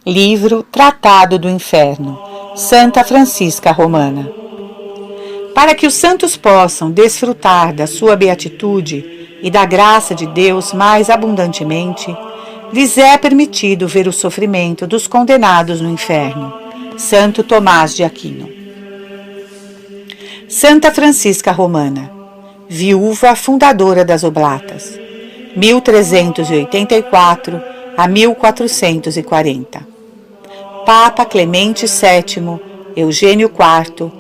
Livro Tratado do Inferno, Santa Francisca Romana. Para que os santos possam desfrutar da sua beatitude e da graça de Deus mais abundantemente, lhes é permitido ver o sofrimento dos condenados no inferno. Santo Tomás de Aquino. Santa Francisca Romana, viúva fundadora das Oblatas, 1384 a 1440. Papa Clemente VII, Eugênio IV,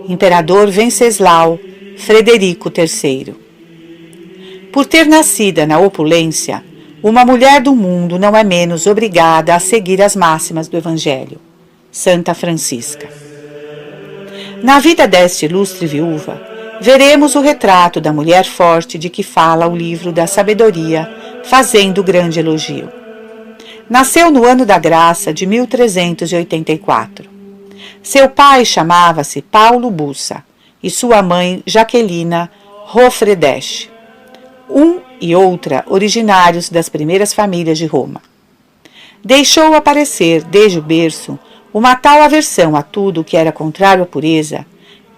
Imperador Venceslau, Frederico III. Por ter nascida na opulência, uma mulher do mundo não é menos obrigada a seguir as máximas do Evangelho. Santa Francisca. Na vida desta ilustre viúva, veremos o retrato da mulher forte de que fala o livro da sabedoria, fazendo grande elogio. Nasceu no ano da graça de 1384. Seu pai chamava-se Paulo Bussa e sua mãe Jaquelina Rofredesch, um e outra originários das primeiras famílias de Roma. Deixou aparecer, desde o berço, uma tal aversão a tudo que era contrário à pureza,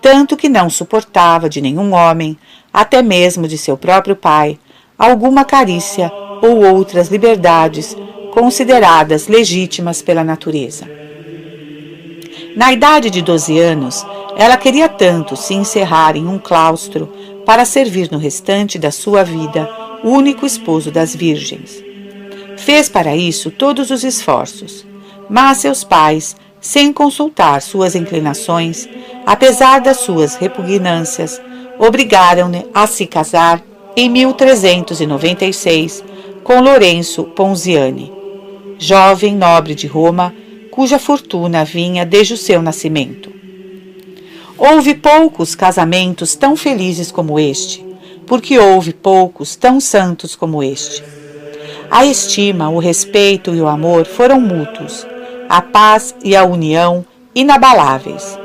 tanto que não suportava de nenhum homem, até mesmo de seu próprio pai, alguma carícia ou outras liberdades consideradas legítimas pela natureza. Na idade de 12 anos, ela queria tanto se encerrar em um claustro para servir no restante da sua vida o único esposo das virgens. Fez para isso todos os esforços, mas seus pais, sem consultar suas inclinações, apesar das suas repugnâncias, obrigaram-no a se casar em 1396 com Lourenço Ponziani, jovem nobre de Roma, cuja fortuna vinha desde o seu nascimento. Houve poucos casamentos tão felizes como este, porque houve poucos tão santos como este. A estima, o respeito e o amor foram mútuos, a paz e a união inabaláveis.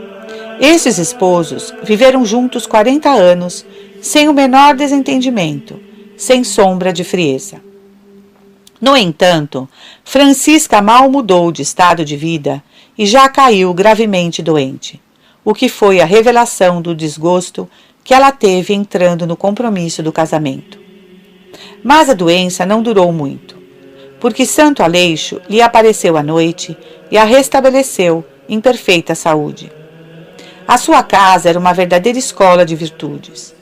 Esses esposos viveram juntos 40 anos, sem o menor desentendimento, sem sombra de frieza. No entanto, Francisca mal mudou de estado de vida e já caiu gravemente doente, o que foi a revelação do desgosto que ela teve entrando no compromisso do casamento. Mas a doença não durou muito, porque Santo Aleixo lhe apareceu à noite e a restabeleceu em perfeita saúde. A sua casa era uma verdadeira escola de virtudes.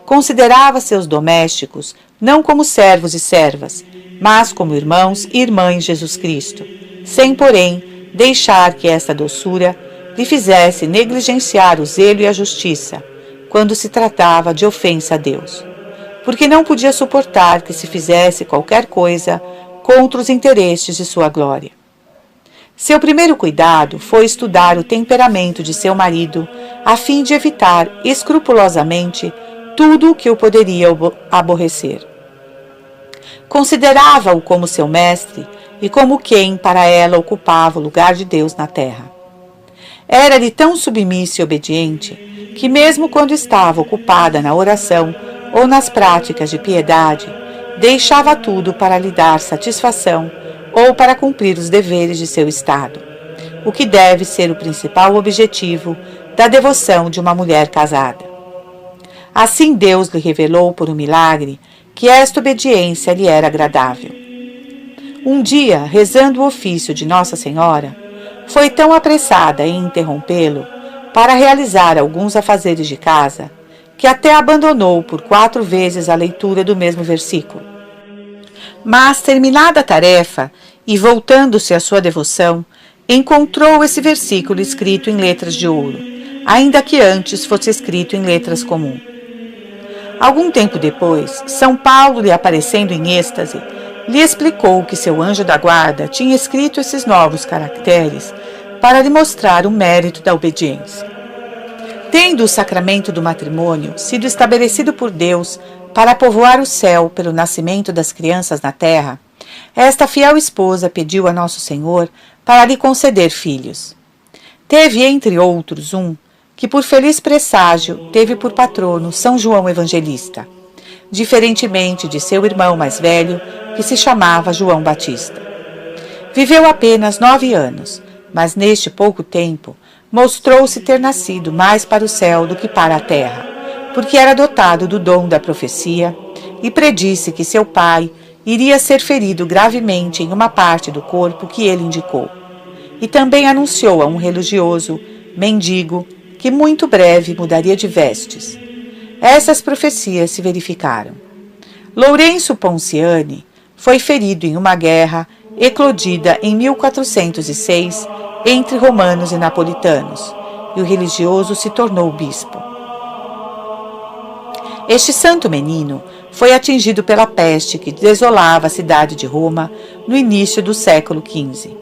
Considerava seus domésticos não como servos e servas, mas como irmãos e irmãs em Jesus Cristo, sem, porém, deixar que esta doçura lhe fizesse negligenciar o zelo e a justiça, quando se tratava de ofensa a Deus, porque não podia suportar que se fizesse qualquer coisa contra os interesses de sua glória. Seu primeiro cuidado foi estudar o temperamento de seu marido, a fim de evitar escrupulosamente tudo o que o poderia aborrecer. Considerava-o como seu mestre e como quem para ela ocupava o lugar de Deus na terra. Era-lhe tão submissa e obediente que, mesmo quando estava ocupada na oração ou nas práticas de piedade, deixava tudo para lhe dar satisfação ou para cumprir os deveres de seu estado, o que deve ser o principal objetivo da devoção de uma mulher casada. Assim Deus lhe revelou por um milagre que esta obediência lhe era agradável. Um dia, rezando o ofício de Nossa Senhora, foi tão apressada em interrompê-lo para realizar alguns afazeres de casa, que até abandonou por 4 vezes a leitura do mesmo versículo. Mas, terminada a tarefa e voltando-se à sua devoção, encontrou esse versículo escrito em letras de ouro, ainda que antes fosse escrito em letras comuns. Algum tempo depois, São Paulo, lhe aparecendo em êxtase, lhe explicou que seu anjo da guarda tinha escrito esses novos caracteres para lhe mostrar o mérito da obediência. Tendo o sacramento do matrimônio sido estabelecido por Deus para povoar o céu pelo nascimento das crianças na terra, esta fiel esposa pediu a Nosso Senhor para lhe conceder filhos. Teve, entre outros, um que por feliz presságio teve por patrono São João Evangelista, diferentemente de seu irmão mais velho, que se chamava João Batista. Viveu apenas 9 anos, mas neste pouco tempo mostrou-se ter nascido mais para o céu do que para a terra, porque era dotado do dom da profecia e predisse que seu pai iria ser ferido gravemente em uma parte do corpo que ele indicou. E também anunciou a um religioso, mendigo, que muito breve mudaria de vestes. Essas profecias se verificaram. Lourenço Ponciani foi ferido em uma guerra eclodida em 1406 entre romanos e napolitanos, e o religioso se tornou bispo. Este santo menino foi atingido pela peste que desolava a cidade de Roma no início do século XV.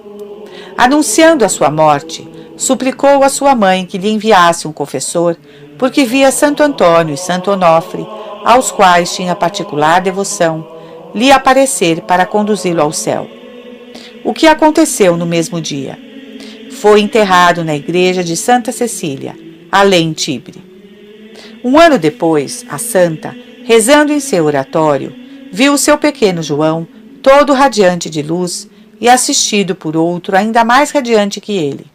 Anunciando a sua morte, suplicou a sua mãe que lhe enviasse um confessor, porque via Santo Antônio e Santo Onofre, aos quais tinha particular devoção, lhe aparecer para conduzi-lo ao céu. O que aconteceu no mesmo dia? Foi enterrado na igreja de Santa Cecília, além Tibre. Um ano depois, a santa, rezando em seu oratório, viu seu pequeno João, todo radiante de luz, e assistido por outro ainda mais radiante que ele.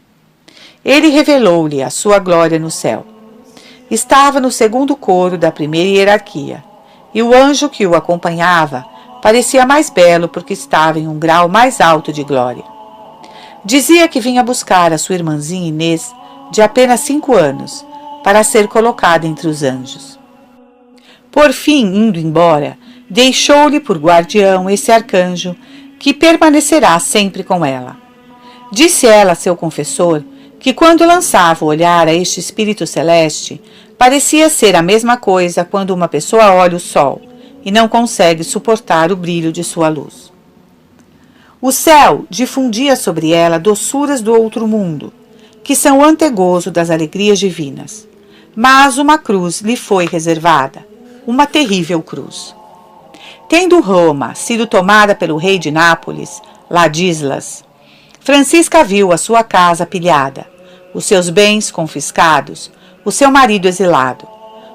Ele revelou-lhe a sua glória no céu. Estava no segundo coro da primeira hierarquia, e o anjo que o acompanhava parecia mais belo porque estava em um grau mais alto de glória. Dizia que vinha buscar a sua irmãzinha Inês, de apenas 5 anos, para ser colocada entre os anjos. Por fim, indo embora, deixou-lhe por guardião esse arcanjo, que permanecerá sempre com ela. Disse ela a seu confessor que quando lançava o olhar a este espírito celeste, parecia ser a mesma coisa quando uma pessoa olha o sol e não consegue suportar o brilho de sua luz. O céu difundia sobre ela doçuras do outro mundo, que são o antegozo das alegrias divinas. Mas uma cruz lhe foi reservada, uma terrível cruz. Tendo Roma sido tomada pelo rei de Nápoles, Ladislas, Francisca viu a sua casa pilhada, os seus bens confiscados, o seu marido exilado.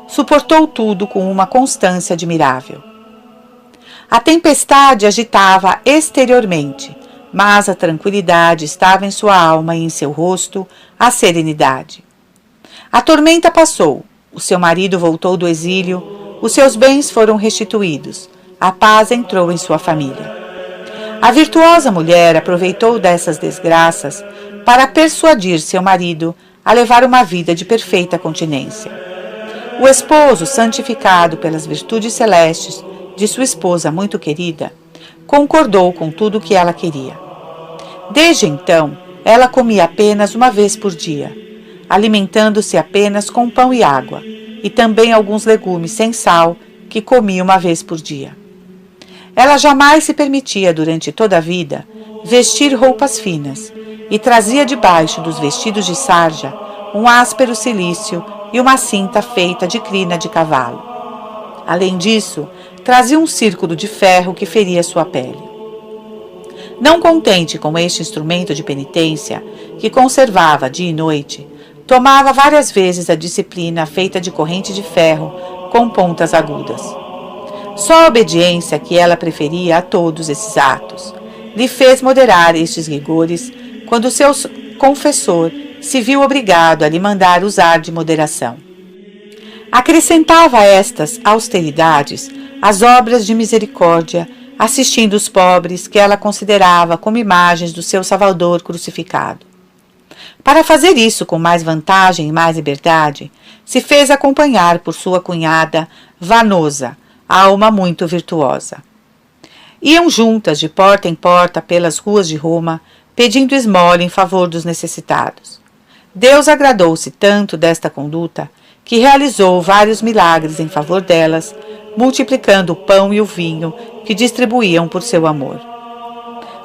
Suportou tudo com uma constância admirável. A tempestade agitava exteriormente, mas a tranquilidade estava em sua alma e em seu rosto a serenidade. A tormenta passou, o seu marido voltou do exílio, os seus bens foram restituídos, a paz entrou em sua família. A virtuosa mulher aproveitou dessas desgraças para persuadir seu marido a levar uma vida de perfeita continência. O esposo, santificado pelas virtudes celestes de sua esposa muito querida, concordou com tudo o que ela queria. Desde então, ela comia apenas uma vez por dia, alimentando-se apenas com pão e água, e também alguns legumes sem sal, que comia uma vez por dia. Ela jamais se permitia, durante toda a vida, vestir roupas finas, e trazia debaixo dos vestidos de sarja um áspero cilício e uma cinta feita de crina de cavalo. Além disso, trazia um círculo de ferro que feria sua pele. Não contente com este instrumento de penitência, que conservava dia e noite, tomava várias vezes a disciplina feita de corrente de ferro com pontas agudas. Só a obediência que ela preferia a todos esses atos lhe fez moderar estes rigores quando seu confessor se viu obrigado a lhe mandar usar de moderação. Acrescentava a estas austeridades as obras de misericórdia, assistindo os pobres que ela considerava como imagens do seu Salvador crucificado. Para fazer isso com mais vantagem e mais liberdade, se fez acompanhar por sua cunhada Vanosa, alma muito virtuosa. Iam juntas de porta em porta pelas ruas de Roma, pedindo esmola em favor dos necessitados. Deus agradou-se tanto desta conduta que realizou vários milagres em favor delas, multiplicando o pão e o vinho que distribuíam por seu amor.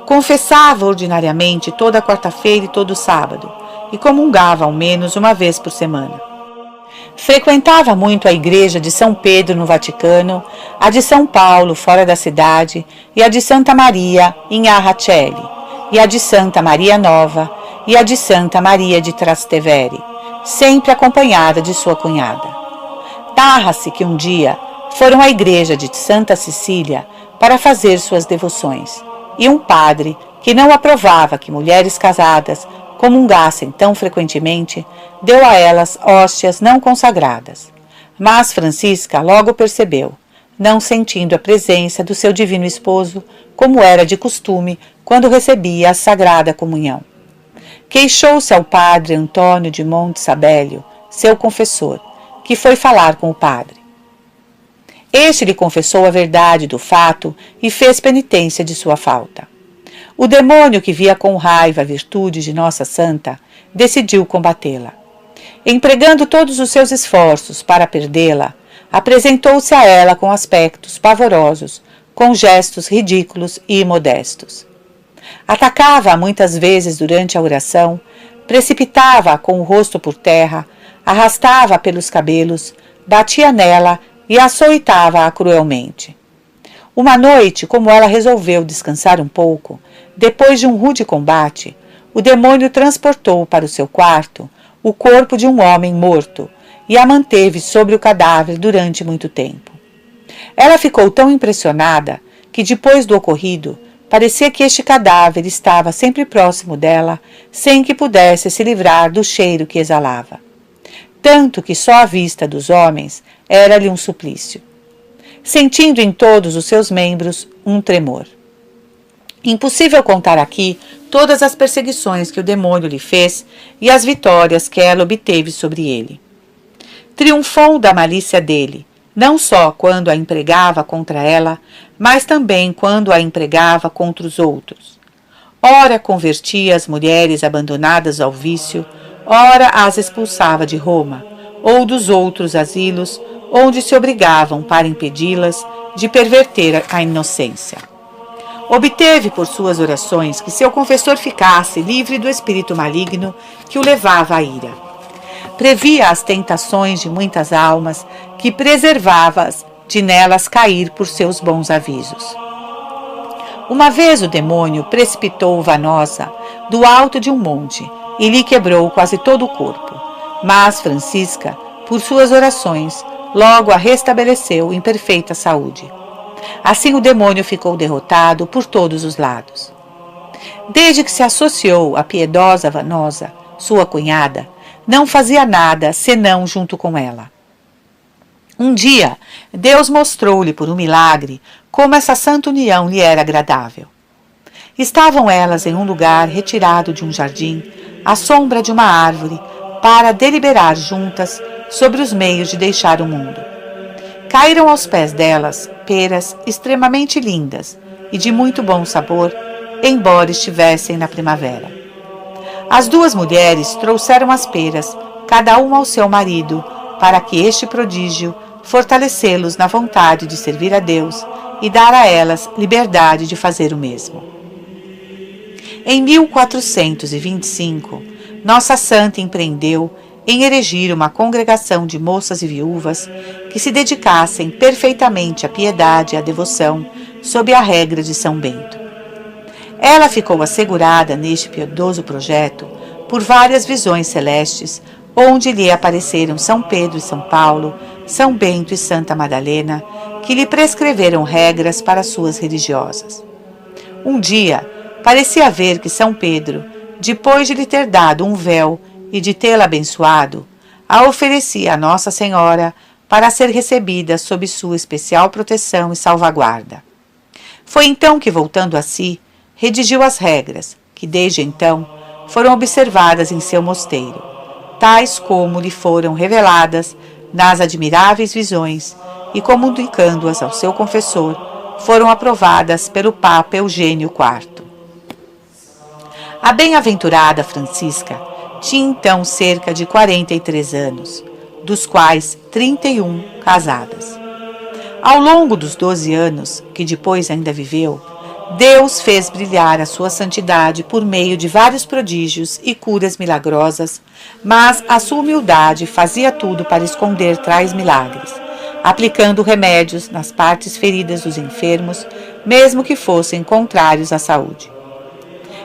Confessava ordinariamente toda quarta-feira e todo sábado, e comungava ao menos uma vez por semana. Frequentava muito a igreja de São Pedro no Vaticano, a de São Paulo fora da cidade e a de Santa Maria em Arrachelli, e a de Santa Maria Nova e a de Santa Maria de Trastevere, sempre acompanhada de sua cunhada. Narra-se que um dia foram à igreja de Santa Cecília para fazer suas devoções, e um padre, que não aprovava que mulheres casadas comungassem tão frequentemente, deu a elas hóstias não consagradas. Mas Francisca logo percebeu, não sentindo a presença do seu divino esposo, como era de costume quando recebia a Sagrada Comunhão. Queixou-se ao padre Antônio de Monte Sabélio, seu confessor, que foi falar com o padre. Este lhe confessou a verdade do fato e fez penitência de sua falta. O demônio, que via com raiva a virtude de Nossa Santa, decidiu combatê-la. Empregando todos os seus esforços para perdê-la, apresentou-se a ela com aspectos pavorosos, com gestos ridículos e imodestos. Atacava-a muitas vezes durante a oração, precipitava-a com o rosto por terra, arrastava-a pelos cabelos, batia nela e açoitava-a cruelmente. Uma noite, como ela resolveu descansar um pouco, depois de um rude combate, o demônio transportou para o seu quarto o corpo de um homem morto e a manteve sobre o cadáver durante muito tempo. Ela ficou tão impressionada que, depois do ocorrido, parecia que este cadáver estava sempre próximo dela, sem que pudesse se livrar do cheiro que exalava. Tanto que só a vista dos homens era-lhe um suplício, sentindo em todos os seus membros um tremor. Impossível contar aqui todas as perseguições que o demônio lhe fez e as vitórias que ela obteve sobre ele. Triunfou da malícia dele, não só quando a empregava contra ela, mas também quando a empregava contra os outros. Ora convertia as mulheres abandonadas ao vício, ora as expulsava de Roma, ou dos outros asilos, onde se obrigavam para impedi-las de perverter a inocência. Obteve por suas orações que seu confessor ficasse livre do espírito maligno que o levava à ira. Previa as tentações de muitas almas, que preservava-as de nelas cair por seus bons avisos. Uma vez o demônio precipitou Vanosa do alto de um monte e lhe quebrou quase todo o corpo, mas Francisca, por suas orações, logo a restabeleceu em perfeita saúde. Assim o demônio ficou derrotado por todos os lados. Desde que se associou à piedosa Vanosa, sua cunhada, não fazia nada senão junto com ela. Um dia, Deus mostrou-lhe por um milagre como essa santa união lhe era agradável. Estavam elas em um lugar retirado de um jardim, à sombra de uma árvore, para deliberar juntas sobre os meios de deixar o mundo. Caíram aos pés delas peras extremamente lindas e de muito bom sabor, embora estivessem na primavera. As duas mulheres trouxeram as peras, cada uma ao seu marido, para que este prodígio fortalecê-los na vontade de servir a Deus e dar a elas liberdade de fazer o mesmo. Em 1425, Nossa Santa empreendeu em erigir uma congregação de moças e viúvas que se dedicassem perfeitamente à piedade e à devoção, sob a regra de São Bento. Ela ficou assegurada neste piedoso projeto por várias visões celestes, onde lhe apareceram São Pedro e São Paulo, São Bento e Santa Madalena, que lhe prescreveram regras para suas religiosas. Um dia, parecia ver que São Pedro, depois de lhe ter dado um véu e de tê-la abençoado, a oferecia a Nossa Senhora para ser recebida sob sua especial proteção e salvaguarda. Foi então que, voltando a si, redigiu as regras, que desde então foram observadas em seu mosteiro, tais como lhe foram reveladas nas admiráveis visões e, comunicando-as ao seu confessor, foram aprovadas pelo Papa Eugênio IV. A bem-aventurada Francisca tinha então cerca de 43 anos, dos quais 31 casadas. Ao longo dos 12 anos, que depois ainda viveu, Deus fez brilhar a sua santidade por meio de vários prodígios e curas milagrosas, mas a sua humildade fazia tudo para esconder tais milagres, aplicando remédios nas partes feridas dos enfermos, mesmo que fossem contrários à saúde.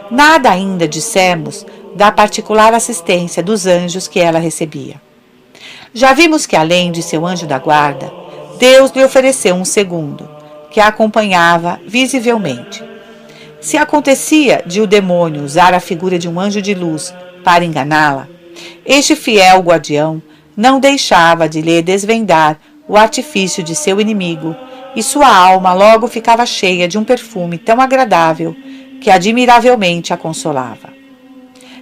Nada ainda dissemos da particular assistência dos anjos que ela recebia. Já vimos que, além de seu anjo da guarda, Deus lhe ofereceu um segundo, que a acompanhava visivelmente. Se acontecia de o demônio usar a figura de um anjo de luz para enganá-la, este fiel guardião não deixava de lhe desvendar o artifício de seu inimigo, e sua alma logo ficava cheia de um perfume tão agradável que admiravelmente a consolava.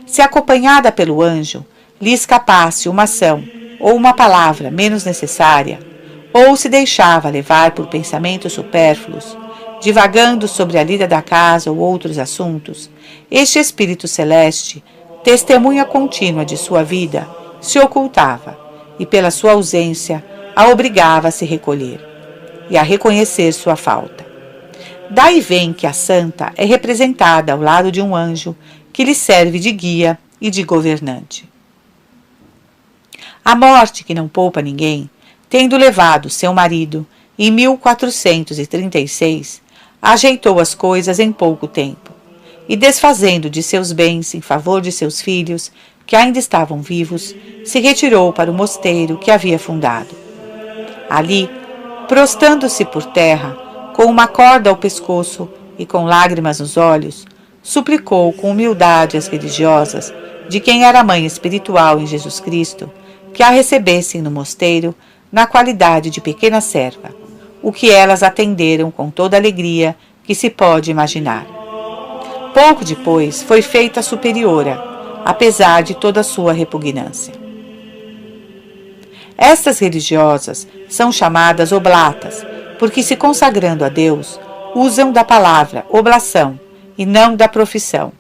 Se acompanhada pelo anjo lhe escapasse uma ação ou uma palavra menos necessária, ou se deixava levar por pensamentos supérfluos, divagando sobre a lida da casa ou outros assuntos, este espírito celeste, testemunha contínua de sua vida, se ocultava e, pela sua ausência, a obrigava a se recolher e a reconhecer sua falta. Daí vem que a santa é representada ao lado de um anjo que lhe serve de guia e de governante. A morte, que não poupa ninguém, tendo levado seu marido em 1436, ajeitou as coisas em pouco tempo, e desfazendo de seus bens em favor de seus filhos, que ainda estavam vivos, se retirou para o mosteiro que havia fundado. Ali, prostando-se por terra, com uma corda ao pescoço e com lágrimas nos olhos, suplicou com humildade às religiosas, de quem era mãe espiritual em Jesus Cristo, que a recebessem no mosteiro na qualidade de pequena serva, o que elas atenderam com toda a alegria que se pode imaginar. Pouco depois foi feita superiora, apesar de toda a sua repugnância. Estas religiosas são chamadas oblatas, porque, se consagrando a Deus, usam da palavra oblação e não da profissão,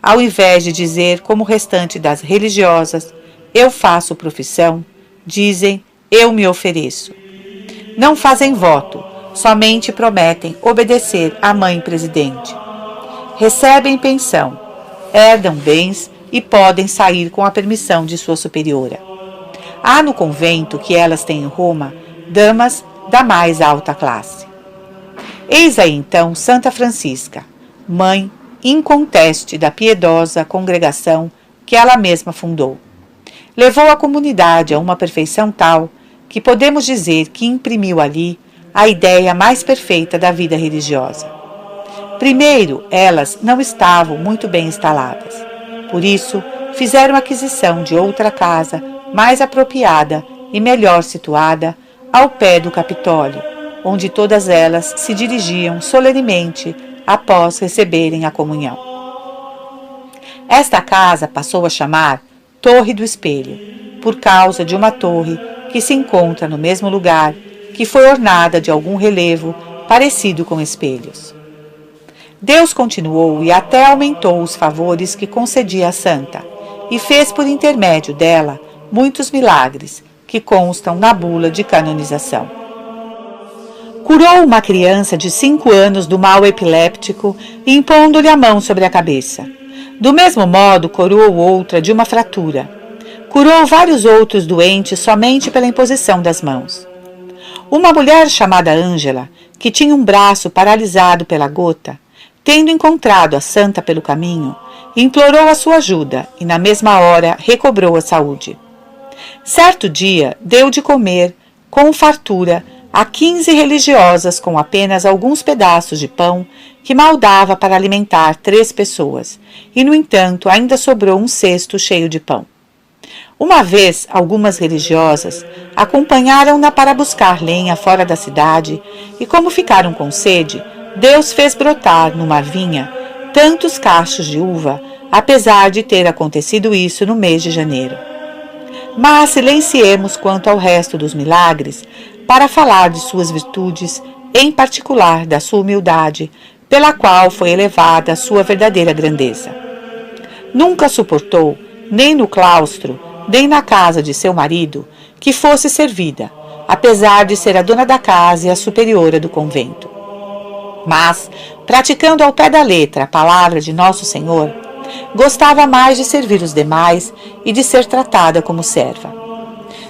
ao invés de dizer, como o restante das religiosas, eu faço profissão, dizem, eu me ofereço. Não fazem voto, somente prometem obedecer à mãe presidente. Recebem pensão, herdam bens e podem sair com a permissão de sua superiora. Há no convento que elas têm em Roma damas da mais alta classe. Eis aí então Santa Francisca, mãe inconteste da piedosa congregação que ela mesma fundou. Levou a comunidade a uma perfeição tal que podemos dizer que imprimiu ali a ideia mais perfeita da vida religiosa. Primeiro, elas não estavam muito bem instaladas. Por isso, fizeram aquisição de outra casa mais apropriada e melhor situada ao pé do Capitólio, onde todas elas se dirigiam solenemente após receberem a comunhão. Esta casa passou a chamar Torre do Espelho, por causa de uma torre que se encontra no mesmo lugar, que foi ornada de algum relevo parecido com espelhos. Deus continuou e até aumentou os favores que concedia a santa, e fez por intermédio dela muitos milagres, que constam na bula de canonização. Curou uma criança de 5 anos do mal epiléptico, impondo-lhe a mão sobre a cabeça. Do mesmo modo, curou outra de uma fratura. Curou vários outros doentes somente pela imposição das mãos. Uma mulher chamada Ângela, que tinha um braço paralisado pela gota, tendo encontrado a santa pelo caminho, implorou a sua ajuda e na mesma hora recobrou a saúde. Certo dia deu de comer, com fartura, a 15 religiosas com apenas alguns pedaços de pão que mal dava para alimentar 3 pessoas, e no entanto ainda sobrou um cesto cheio de pão. Uma vez, algumas religiosas acompanharam-na para buscar lenha fora da cidade, e como ficaram com sede, Deus fez brotar numa vinha tantos cachos de uva, apesar de ter acontecido isso no mês de janeiro. Mas silenciemos quanto ao resto dos milagres, para falar de suas virtudes, em particular da sua humildade, pela qual foi elevada a sua verdadeira grandeza. Nunca suportou, nem no claustro, nem na casa de seu marido, que fosse servida, apesar de ser a dona da casa e a superiora do convento. Mas, praticando ao pé da letra a palavra de Nosso Senhor, gostava mais de servir os demais e de ser tratada como serva.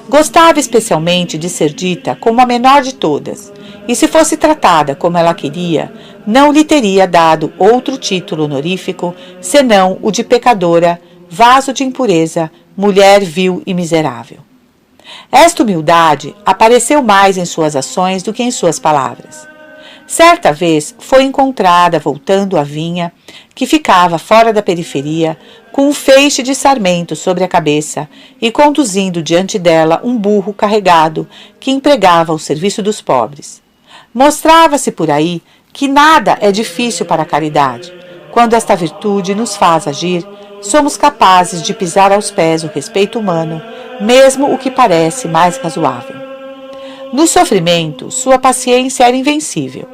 Gostava especialmente de ser dita como a menor de todas, e se fosse tratada como ela queria, não lhe teria dado outro título honorífico, senão o de pecadora, vaso de impureza, mulher vil e miserável. Esta humildade apareceu mais em suas ações do que em suas palavras. Certa vez foi encontrada voltando à vinha, que ficava fora da periferia, com um feixe de sarmento sobre a cabeça e conduzindo diante dela um burro carregado que empregava ao serviço dos pobres. Mostrava-se por aí que nada é difícil para a caridade. Quando esta virtude nos faz agir, somos capazes de pisar aos pés o respeito humano, mesmo o que parece mais razoável. No sofrimento, sua paciência era invencível.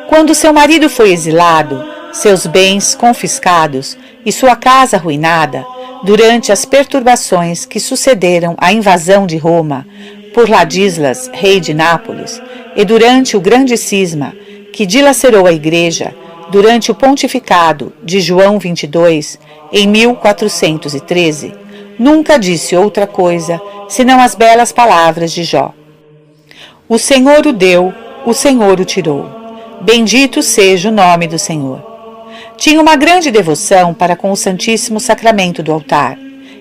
Quando seu marido foi exilado, seus bens confiscados e sua casa arruinada, durante as perturbações que sucederam à invasão de Roma por Ladislas, rei de Nápoles, e durante o grande cisma que dilacerou a Igreja durante o pontificado de João XXII, em 1413, nunca disse outra coisa senão as belas palavras de Jó. O Senhor o deu, o Senhor o tirou. Bendito seja o nome do Senhor. Tinha uma grande devoção para com o Santíssimo Sacramento do altar.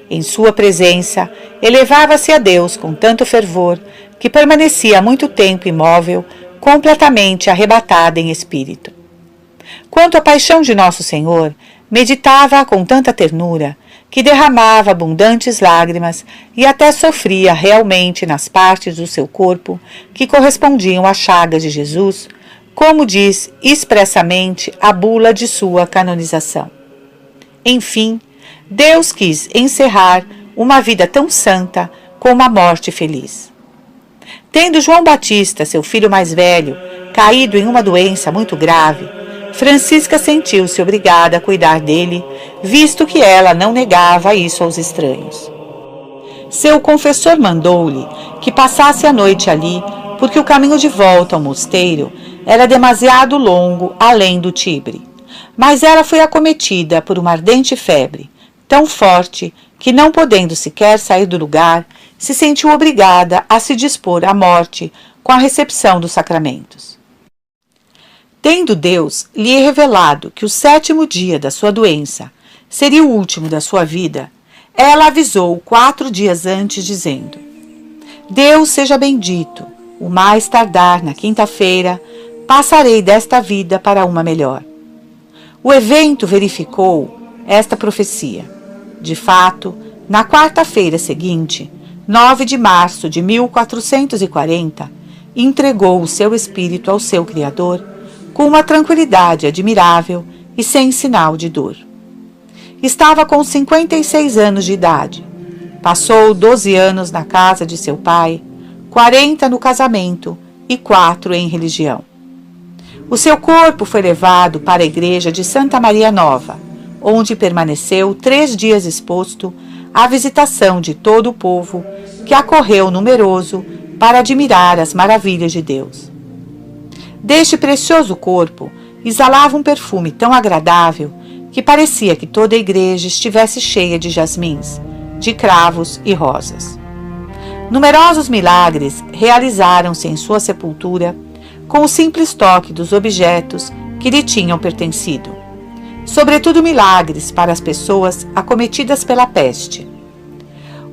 Em sua presença, elevava-se a Deus com tanto fervor que permanecia muito tempo imóvel, completamente arrebatada em espírito. Quanto à paixão de Nosso Senhor, meditava-a com tanta ternura que derramava abundantes lágrimas e até sofria realmente nas partes do seu corpo que correspondiam às chagas de Jesus, como diz expressamente a bula de sua canonização. Enfim, Deus quis encerrar uma vida tão santa com uma morte feliz. Tendo João Batista, seu filho mais velho, caído em uma doença muito grave, Francisca sentiu-se obrigada a cuidar dele, visto que ela não negava isso aos estranhos. Seu confessor mandou-lhe que passasse a noite ali, porque o caminho de volta ao mosteiro era demasiado longo além do Tibre. Mas ela foi acometida por uma ardente febre, tão forte que, não podendo sequer sair do lugar, se sentiu obrigada a se dispor à morte com a recepção dos sacramentos. Tendo Deus lhe revelado que o 7º dia da sua doença seria o último da sua vida, ela avisou 4 dias antes, dizendo: Deus seja bendito, o mais tardar na quinta-feira, passarei desta vida para uma melhor. O evento verificou esta profecia. De fato, na quarta-feira seguinte, 9 de março de 1440, entregou o seu espírito ao seu Criador com uma tranquilidade admirável e sem sinal de dor. Estava com 56 anos de idade. Passou 12 anos na casa de seu pai, 40 no casamento e 4 em religião. O seu corpo foi levado para a igreja de Santa Maria Nova, onde permaneceu 3 dias exposto à visitação de todo o povo que acorreu numeroso para admirar as maravilhas de Deus. Deste precioso corpo exalava um perfume tão agradável que parecia que toda a igreja estivesse cheia de jasmins, de cravos e rosas. Numerosos milagres realizaram-se em sua sepultura com o simples toque dos objetos que lhe tinham pertencido, sobretudo milagres para as pessoas acometidas pela peste.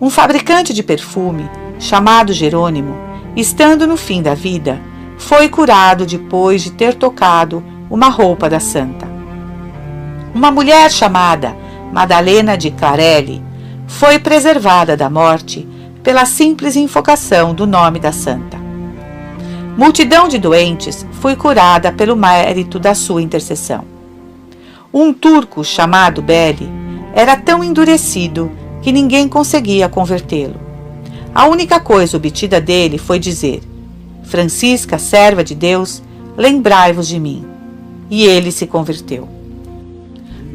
Um fabricante de perfume, chamado Jerônimo, estando no fim da vida, foi curado depois de ter tocado uma roupa da santa. Uma mulher chamada Madalena de Clarelli foi preservada da morte pela simples invocação do nome da santa. Multidão de doentes foi curada pelo mérito da sua intercessão. Um turco chamado Beli era tão endurecido que ninguém conseguia convertê-lo. A única coisa obtida dele foi dizer: Francisca, serva de Deus, lembrai-vos de mim. E ele se converteu.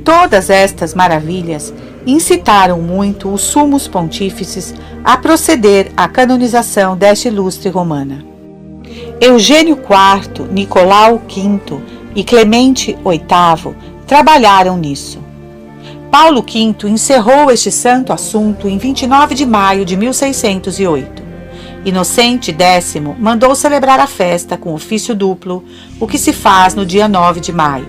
Todas estas maravilhas incitaram muito os sumos pontífices a proceder à canonização desta ilustre romana. Eugênio IV, Nicolau V e Clemente VIII trabalharam nisso. Paulo V encerrou este santo assunto em 29 de maio de 1608. Inocente X mandou celebrar a festa com ofício duplo, o que se faz no dia 9 de maio.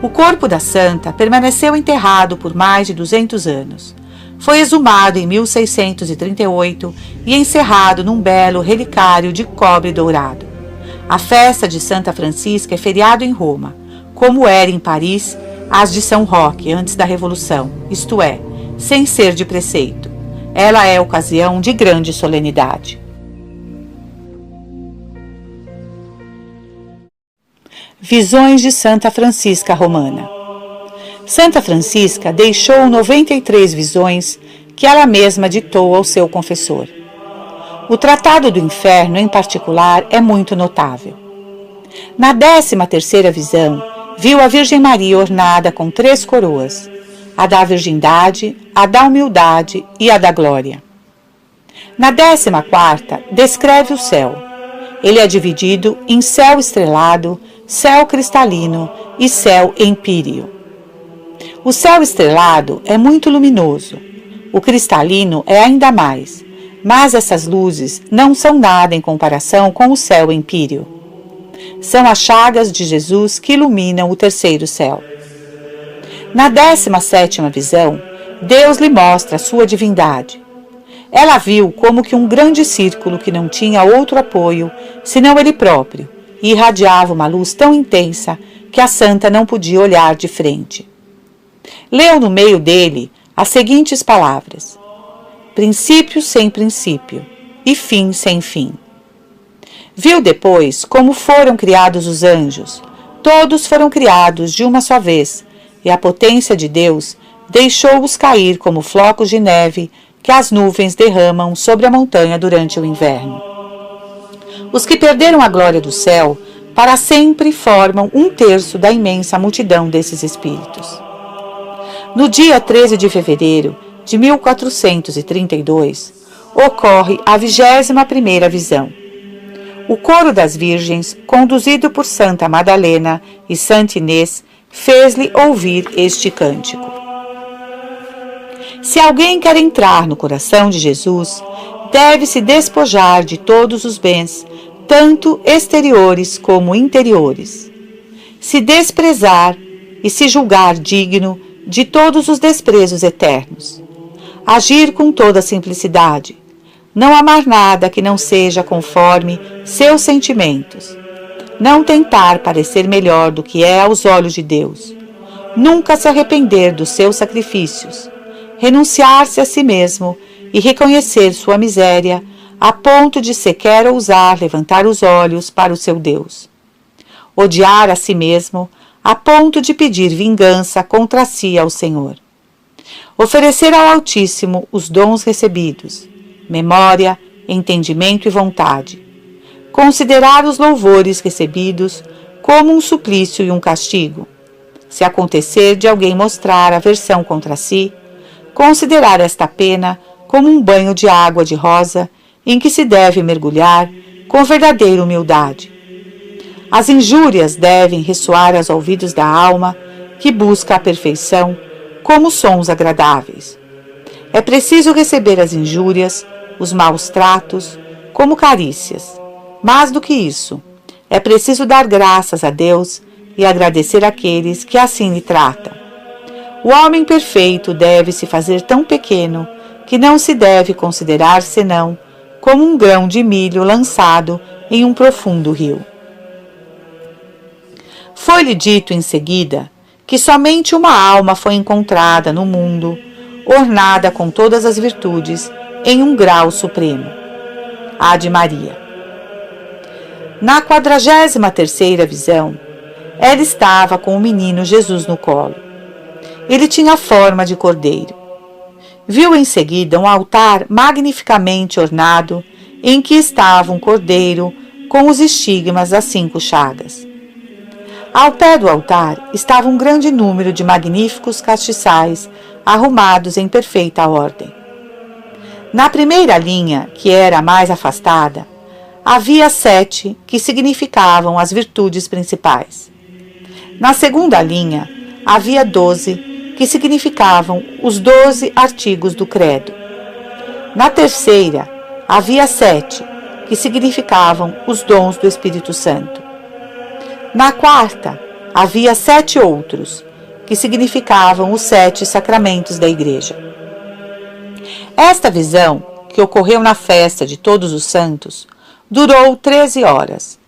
O corpo da santa permaneceu enterrado por mais de 200 anos. Foi exumado em 1638 e encerrado num belo relicário de cobre dourado. A festa de Santa Francisca é feriado em Roma, como era em Paris as de São Roque antes da Revolução, isto é, sem ser de preceito. Ela é ocasião de grande solenidade. Visões de Santa Francisca Romana. Santa Francisca deixou 93 visões que ela mesma ditou ao seu confessor. O Tratado do Inferno, em particular, é muito notável. Na 13ª visão, viu a Virgem Maria ornada com 3 coroas, a da virgindade, a da humildade e a da glória. Na 14ª, descreve o céu. Ele é dividido em céu estrelado, céu cristalino e céu empíreo. O céu estrelado é muito luminoso, o cristalino é ainda mais, mas essas luzes não são nada em comparação com o céu empíreo. São as chagas de Jesus que iluminam o 3º céu. Na 17ª visão, Deus lhe mostra a sua divindade. Ela viu como que um grande círculo que não tinha outro apoio, senão ele próprio, e irradiava uma luz tão intensa que a santa não podia olhar de frente. Leu no meio dele as seguintes palavras: princípio sem princípio e fim sem fim. Viu depois como foram criados os anjos. Todos foram criados de uma só vez, e a potência de Deus deixou-os cair como flocos de neve que as nuvens derramam sobre a montanha durante o inverno. Os que perderam a glória do céu para sempre formam 1/3 da imensa multidão desses espíritos. No dia 13 de fevereiro de 1432, ocorre a 21ª visão. O coro das virgens, conduzido por Santa Madalena e Santa Inês, fez-lhe ouvir este cântico. Se alguém quer entrar no coração de Jesus, deve se despojar de todos os bens, tanto exteriores como interiores. Se desprezar e se julgar digno de todos os desprezos eternos. Agir com toda simplicidade. Não amar nada que não seja conforme seus sentimentos. Não tentar parecer melhor do que é aos olhos de Deus. Nunca se arrepender dos seus sacrifícios. Renunciar-se a si mesmo e reconhecer sua miséria a ponto de sequer ousar levantar os olhos para o seu Deus. Odiar a si mesmo a ponto de pedir vingança contra si ao Senhor. Oferecer ao Altíssimo os dons recebidos, memória, entendimento e vontade. Considerar os louvores recebidos como um suplício e um castigo. Se acontecer de alguém mostrar aversão contra si, considerar esta pena como um banho de água de rosa em que se deve mergulhar com verdadeira humildade. As injúrias devem ressoar aos ouvidos da alma que busca a perfeição como sons agradáveis. É preciso receber as injúrias, os maus tratos, como carícias. Mais do que isso, é preciso dar graças a Deus e agradecer àqueles que assim lhe tratam. O homem perfeito deve se fazer tão pequeno que não se deve considerar senão como um grão de milho lançado em um profundo rio. Foi-lhe dito em seguida que somente uma alma foi encontrada no mundo, ornada com todas as virtudes, em um grau supremo, a de Maria. Na 43ª visão, ela estava com o menino Jesus no colo. Ele tinha forma de cordeiro. Viu em seguida um altar magnificamente ornado, em que estava um cordeiro com os estigmas das 5 chagas. Ao pé do altar estava um grande número de magníficos castiçais arrumados em perfeita ordem. Na primeira linha, que era a mais afastada, havia 7 que significavam as virtudes principais. Na segunda linha, havia 12 que significavam os 12 artigos do credo. Na terceira, havia 7 que significavam os dons do Espírito Santo. Na quarta, havia 7 outros, que significavam os 7 sacramentos da Igreja. Esta visão, que ocorreu na festa de Todos os Santos, durou 13 horas.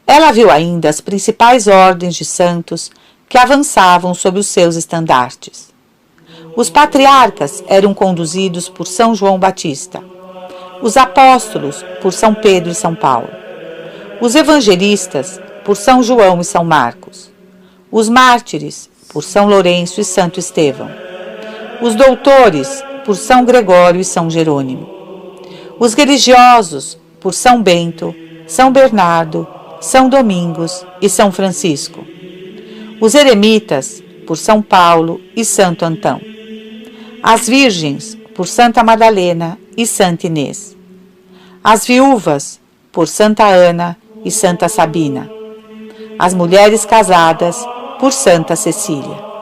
Ela viu ainda as principais ordens de santos que avançavam sob os seus estandartes. Os patriarcas eram conduzidos por São João Batista, os apóstolos por São Pedro e São Paulo, os evangelistas por São João e São Marcos, os mártires por São Lourenço e Santo Estevão, os doutores por São Gregório e São Jerônimo, os religiosos por São Bento, São Bernardo, São Domingos e São Francisco, os eremitas por São Paulo e Santo Antão, as virgens por Santa Madalena e Santa Inês, as viúvas por Santa Ana e Santa Sabina, as mulheres casadas por Santa Cecília.